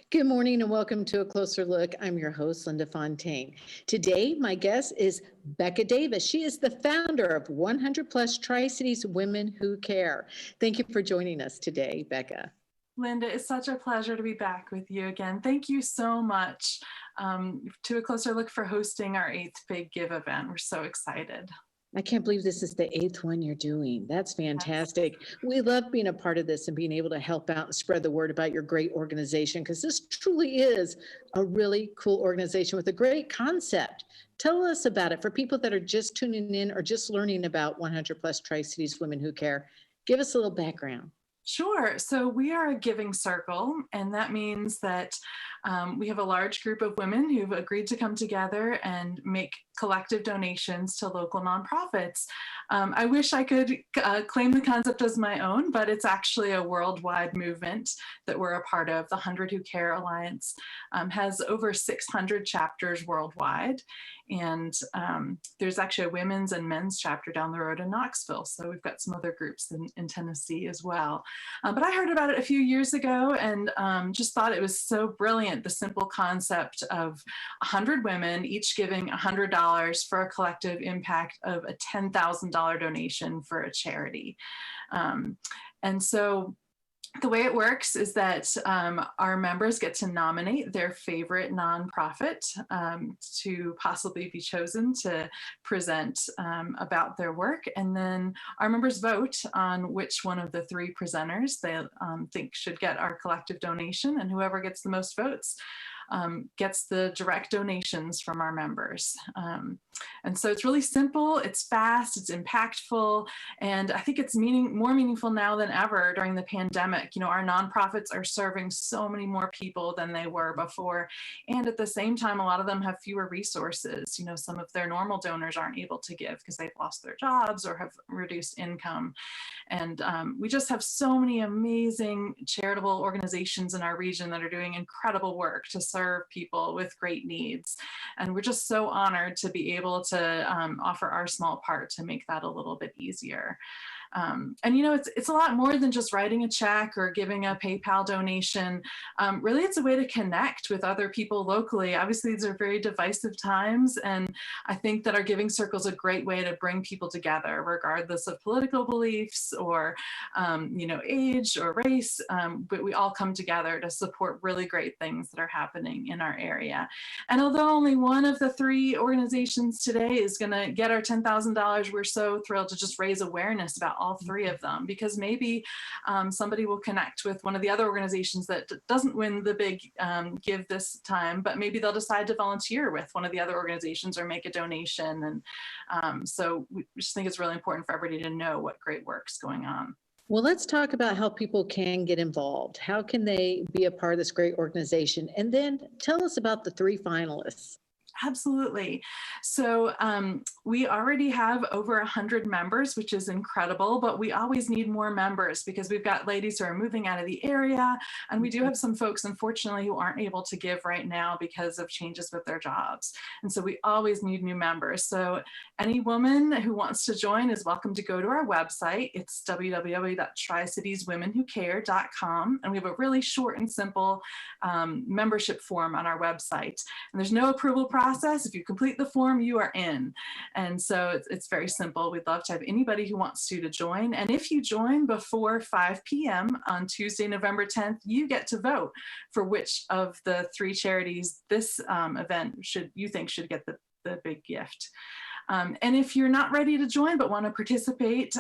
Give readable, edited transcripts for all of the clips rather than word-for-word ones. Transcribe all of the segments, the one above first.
Good morning and welcome to A Closer Look. I'm your host, Linda Fontaine. Today, my guest is Becca Davis. She is the founder of 100 Plus Tri-Cities Women Who Care. Thank you for joining us today, Becca. Linda, it's such a pleasure to be back with you again. Thank you so much to A Closer Look for hosting our 8th Big Give event. We're so excited. I can't believe this is the 8th one you're doing. That's fantastic. Yes. We love being a part of this and being able to help out and spread the word about your great organization, because this truly is a really cool organization with a great concept. Tell us about it for people that are just tuning in or just learning about 100 Plus Tri-Cities Women Who Care. Give us a little background. Sure. So we are a giving circle, and that means that we have a large group of women who've agreed to come together and make collective donations to local nonprofits. I wish I could claim the concept as my own, but it's actually a worldwide movement that we're a part of. The 100 Who Care Alliance has over 600 chapters worldwide. And there's actually a women's and men's chapter down the road in Knoxville. So we've got some other groups in Tennessee as well. But I heard about it a few years ago and just thought it was so brilliant, the simple concept of 100 women, each giving $100 for a collective impact of a $10,000 donation for a charity. And so the way it works is that our members get to nominate their favorite nonprofit to possibly be chosen to present about their work. And then our members vote on which one of the 3 presenters they think should get our collective donation. And whoever gets the most votes gets the direct donations from our members. And so it's really simple, it's fast, it's impactful, and I think it's more meaningful now than ever during the pandemic. You know, our nonprofits are serving so many more people than they were before. And at the same time, a lot of them have fewer resources. You know, some of their normal donors aren't able to give because they've lost their jobs or have reduced income. And we just have so many amazing charitable organizations in our region that are doing incredible work to serve people with great needs. And we're just so honored to be able to offer our small part to make that a little bit easier. And you know, it's a lot more than just writing a check or giving a PayPal donation. Really, it's a way to connect with other people locally. Obviously, these are very divisive times, and I think that our giving circle is a great way to bring people together, regardless of political beliefs or you know, age or race. But we all come together to support really great things that are happening in our area. And although only one of the 3 organizations today is going to get our $10,000, we're so thrilled to just raise awareness about all 3 of them, because maybe somebody will connect with one of the other organizations that doesn't win the big give this time, but maybe they'll decide to volunteer with one of the other organizations or make a donation. And so we just think it's really important for everybody to know what great work's going on. Well, let's talk about how people can get involved. How can they be a part of this great organization? And then tell us about the 3 finalists. Absolutely. So we already have over 100 members, which is incredible, but we always need more members because we've got ladies who are moving out of the area. And we do have some folks, unfortunately, who aren't able to give right now because of changes with their jobs. And so we always need new members. So any woman who wants to join is welcome to go to our website. It's www.tricitieswomenwhocare.com. And we have a really short and simple membership form on our website. And there's no approval process. If you complete the form, you are in. And so it's very simple. We'd love to have anybody who wants to join. And if you join before 5 p.m. on Tuesday, November 10th, you get to vote for which of the 3 charities this event you think should get the big gift. And if you're not ready to join but want to participate,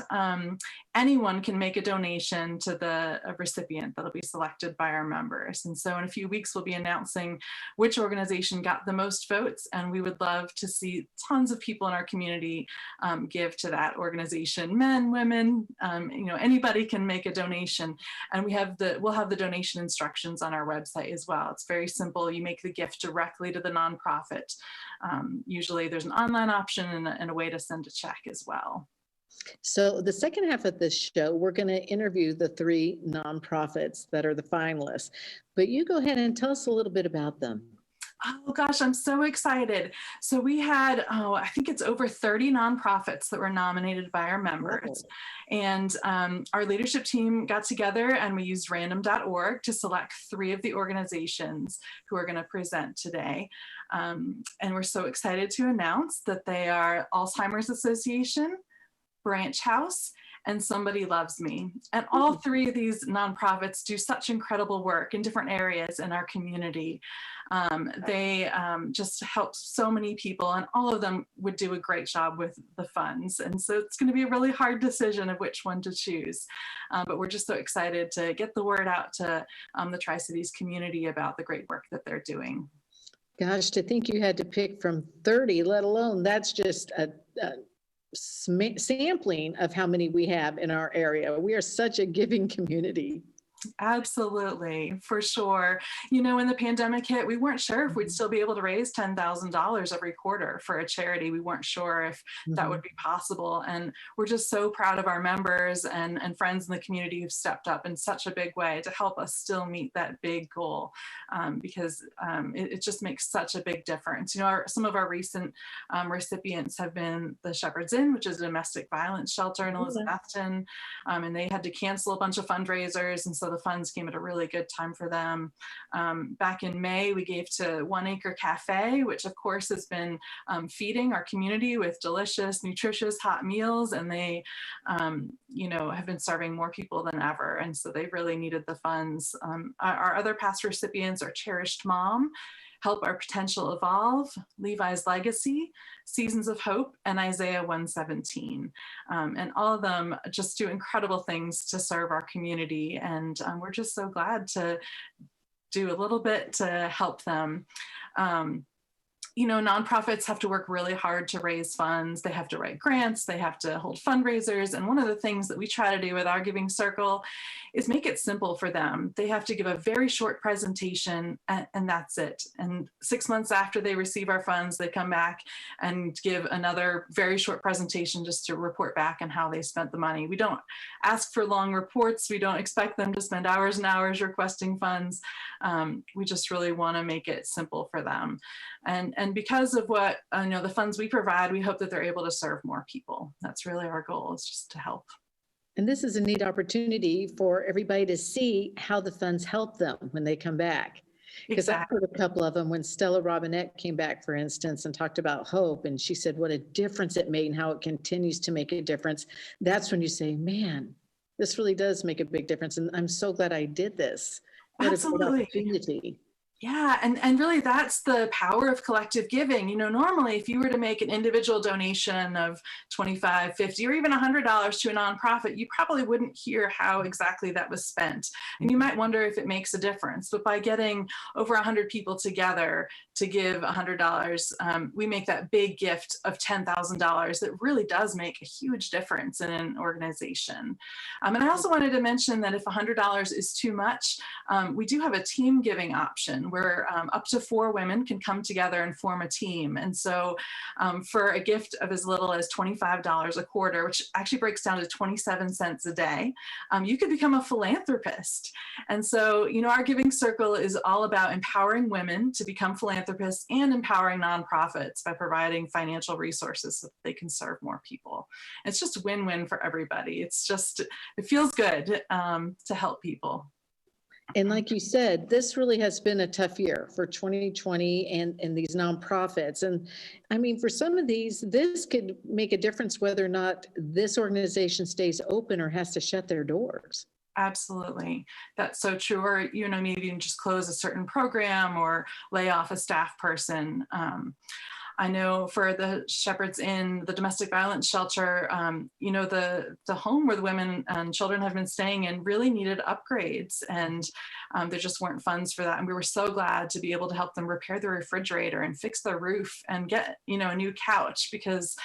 anyone can make a donation to the recipient that'll be selected by our members. And so in a few weeks, we'll be announcing which organization got the most votes, and we would love to see tons of people in our community give to that organization. Men, women, you know, anybody can make a donation. And we'll have the donation instructions on our website as well. It's very simple. You make the gift directly to the nonprofit. Usually there's an online option and a way to send a check as well. So the second half of this show, we're going to interview the 3 nonprofits that are the finalists, but you go ahead and tell us a little bit about them. Oh gosh, I'm so excited. So we had, I think it's over 30 nonprofits that were nominated by our members. Oh, And our leadership team got together and we used random.org to select 3 of the organizations who are going to present today. And we're so excited to announce that they are Alzheimer's Association, Branch House, and Somebody Loves Me. And all 3 of these nonprofits do such incredible work in different areas in our community. They just help so many people, and all of them would do a great job with the funds. And so it's going to be a really hard decision of which one to choose. But we're just so excited to get the word out to the Tri-Cities community about the great work that they're doing. gosh, to think you had to pick from 30, let alone that's just a sampling of how many we have in our area. We are such a giving community. Absolutely, for sure. You know, when the pandemic hit, we weren't sure if we'd still be able to raise $10,000 every quarter for a charity. We weren't sure if that would be possible. And we're just so proud of our members and friends in the community who've stepped up in such a big way to help us still meet that big goal, because it just makes such a big difference. You know, some of our recent recipients have been the Shepherd's Inn, which is a domestic violence shelter in Elizabethton, and they had to cancel a bunch of fundraisers. And so the funds came at a really good time for them. Back in May, we gave to 1 Acre Cafe, which of course has been feeding our community with delicious, nutritious hot meals. And they, you know, have been serving more people than ever. And so they really needed the funds. Our other past recipients are Cherished Mom, Help Our Potential Evolve, Levi's Legacy, Seasons of Hope, and Isaiah 117. And all of them just do incredible things to serve our community. And we're just so glad to do a little bit to help them. You know, nonprofits have to work really hard to raise funds. They have to write grants, they have to hold fundraisers. And one of the things that we try to do with our Giving Circle is make it simple for them. They have to give a very short presentation and that's it. And 6 months after they receive our funds, they come back and give another very short presentation just to report back on how they spent the money. We don't ask for long reports. We don't expect them to spend hours and hours requesting funds. We just really want to make it simple for them. And because of what, you know, the funds we provide, we hope that they're able to serve more people. That's really our goal, is just to help. And this is a neat opportunity for everybody to see how the funds help them when they come back. Because I've heard a couple of them when Stella Robinette came back, for instance, and talked about hope. And she said what a difference it made and how it continues to make a difference. That's when you say, man, this really does make a big difference. And I'm so glad I did this. What Absolutely. a great opportunity. Yeah, and really that's the power of collective giving. You know, normally if you were to make an individual donation of $25, $50, or even $100 to a nonprofit, you probably wouldn't hear how exactly that was spent. And you might wonder if it makes a difference. But by getting over 100 people together to give $100, we make that big gift of $10,000 that really does make a huge difference in an organization. And I also wanted to mention that if $100 is too much, we do have a team giving option where up to 4 women can come together and form a team. And so for a gift of as little as $25 a quarter, which actually breaks down to 27 cents a day, you could become a philanthropist. And so, you know, our Giving Circle is all about empowering women to become philanthropists and empowering nonprofits by providing financial resources so that they can serve more people. It's just win-win for everybody. It's just, it feels good to help people. And like you said, this really has been a tough year for 2020 and these nonprofits. And I mean, for some of these, this could make a difference whether or not this organization stays open or has to shut their doors. Absolutely. That's so true. Or, you know, maybe even just close a certain program or lay off a staff person. I know for the Shepherd's Inn, the domestic violence shelter, you know, the home where the women and children have been staying in really needed upgrades, and there just weren't funds for that. And we were so glad to be able to help them repair the refrigerator and fix their roof and get, you know, a new couch, because,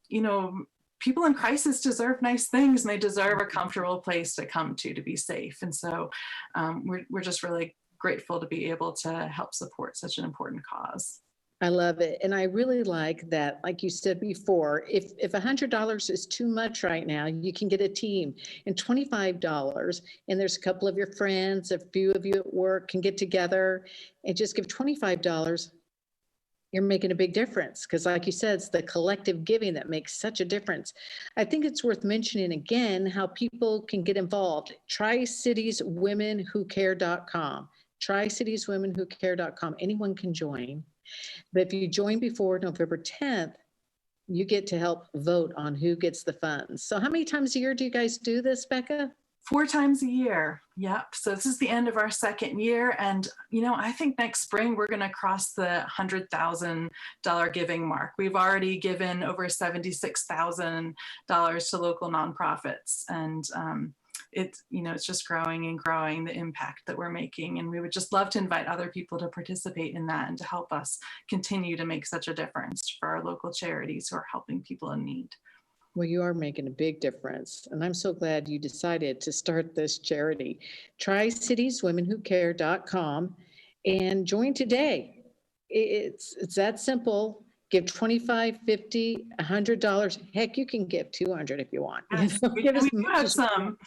you know, people in crisis deserve nice things and they deserve a comfortable place to come to be safe. And so we're just really grateful to be able to help support such an important cause. I love it. And I really like that, like you said before, if $100 is too much right now, you can get a team and $25. And there's a couple of your friends, a few of you at work can get together and just give $25. You're making a big difference because, like you said, it's the collective giving that makes such a difference. I think it's worth mentioning again how people can get involved. TricitiesWomenWhoCare.com. TricitiesWomenWhoCare.com. Anyone can join. But if you join before November 10th, you get to help vote on who gets the funds. So how many times a year do you guys do this, Becca? 4 times a year. Yep. So this is the end of our second year. And, I think next spring we're going to cross the $100,000 giving mark. We've already given over $76,000 to local nonprofits. And it's just growing and growing, the impact that we're making. And we would just love to invite other people to participate in that and to help us continue to make such a difference for our local charities who are helping people in need. Well, you are making a big difference. And I'm so glad you decided to start this charity. TricitiesWomenWhoCare.com and join today. It's that simple. Give $25, $50, $100. Heck, you can give $200 if you want. Yes, Give as we do much have as you some.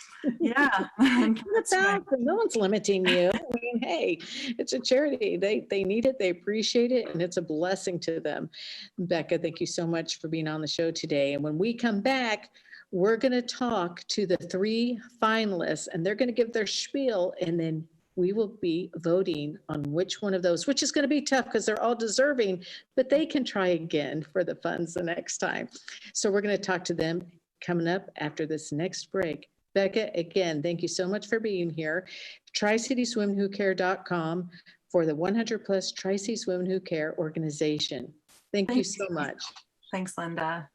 Yeah. That's right. No one's limiting you. I mean, hey, it's a charity. They need it. They appreciate it. And it's a blessing to them. Becca, thank you so much for being on the show today. And when we come back, we're going to talk to the 3 finalists and they're going to give their spiel. And then we will be voting on which one of those, which is going to be tough because they're all deserving, but they can try again for the funds the next time. So we're going to talk to them coming up after this next break. Becca, again, thank you so much for being here. TricitiesWomenWhoCare.com for the 100 plus Tri-Cities Women Who Care organization. Thank you so much. Thanks, Linda.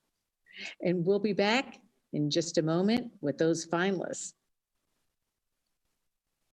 And we'll be back in just a moment with those finalists.